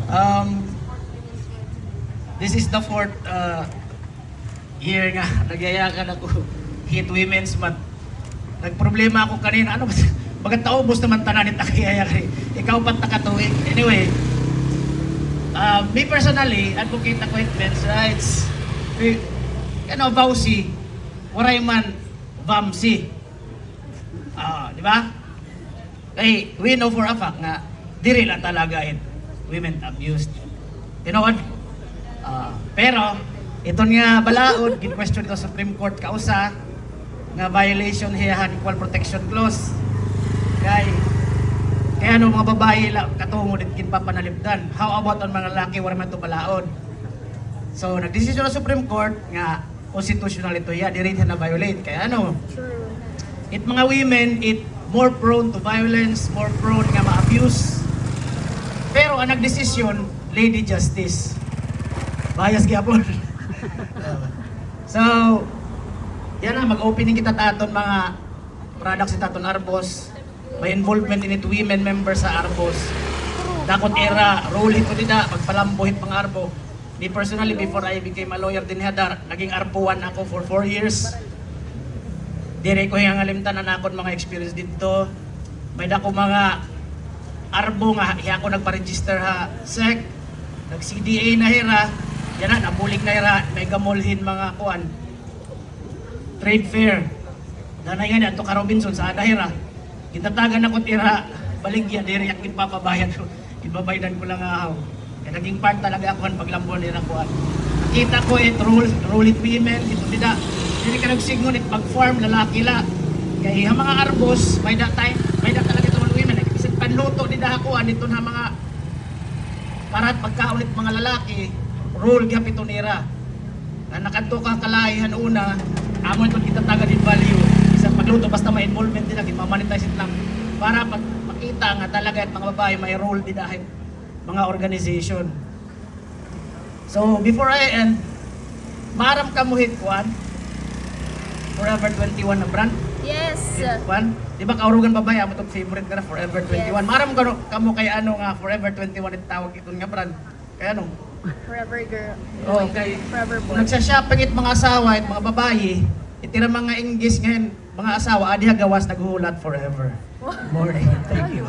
Um, this is the fourth year nga, nagyayakan ako hit Women's Month. Nagproblema ako kanina, ano ba? Bagat naubos naman tanan ni Takiyayari. Ikaw pa takatuwing. Anyway, me personally, advocate ako men's rights. Vausi, Warayman, Vamsi. Di ba? Kaya we know for a fact nga, diri lang talaga women abused. You know what? Pero, ito nga balaod, gin-question ito sa Supreme Court kausa, nga violation hiyahan Equal Protection Clause. Kaya ano mga babae katungo din kinpapanalipdan. How about ang mga lalaki wala man ito balaod? So, nagdesisyon ng Supreme Court nga constitutional ito ya, di rin na violate. Kaya ano? It mga women, it more prone to violence, more prone nga ma-abuse. Pero ang nagdesisyon, Lady Justice. Bias gyapon. So, yan na, mag-opening kita taton mga products sa taton Arbos. May involvement in it women members sa Arbos. Dakot era, role ito nila, pagpalambuhit pang Arbo. Me personally, before I became a lawyer din hadar, naging Arbuan ako for 4 years. Dire ko yung alimtan na nakon mga experience dito. May dako mga Arbo nga, hiya ko nagpa-register ha SEC, nag-CDA na hira, yan na, nabulig na hira, may gamulhin mga kuan. Trade fair. Danay nga ito ka Robinson sa Adahira. Kitatagan ako tira, baligyan, dire yak papabayad ko. Ibabaydan ko lang ahaw. Kaya naging part talaga ako ang paglambon nila kuan. Nakita ko rule it women, ito nila. Hindi ka nagsignal it pag-farm, lalaki la. Kaya yung mga Arbos, may that time, may that talaga ito mga women. Kasi panluto nila kuan, ito na mga para pagkaulit mga lalaki, rule gyap ito nira. Na nakanto ka kalahihan una, amo ito kita taga din value. Isang pagluto basta may involvement nila, mamonetize it lang. Para makita nga talaga at mga babae may role din dahil mga organization. So before I end, maram ka mo hit one, Forever 21 na brand. Yes. Hit one. Di ba kaurugan babae, amo itong favorite ka na, Forever 21. Yes. Maram ka mo kay ano nga, Forever 21 itawag ito nga brand. Kaya ano? Forever girl. Okay. Forever Kung boy. nagsashopping it mga asawa at mga babae, itira mga English ngayon, mga asawa, adi gawas naghuhulat forever. Morning. Thank you.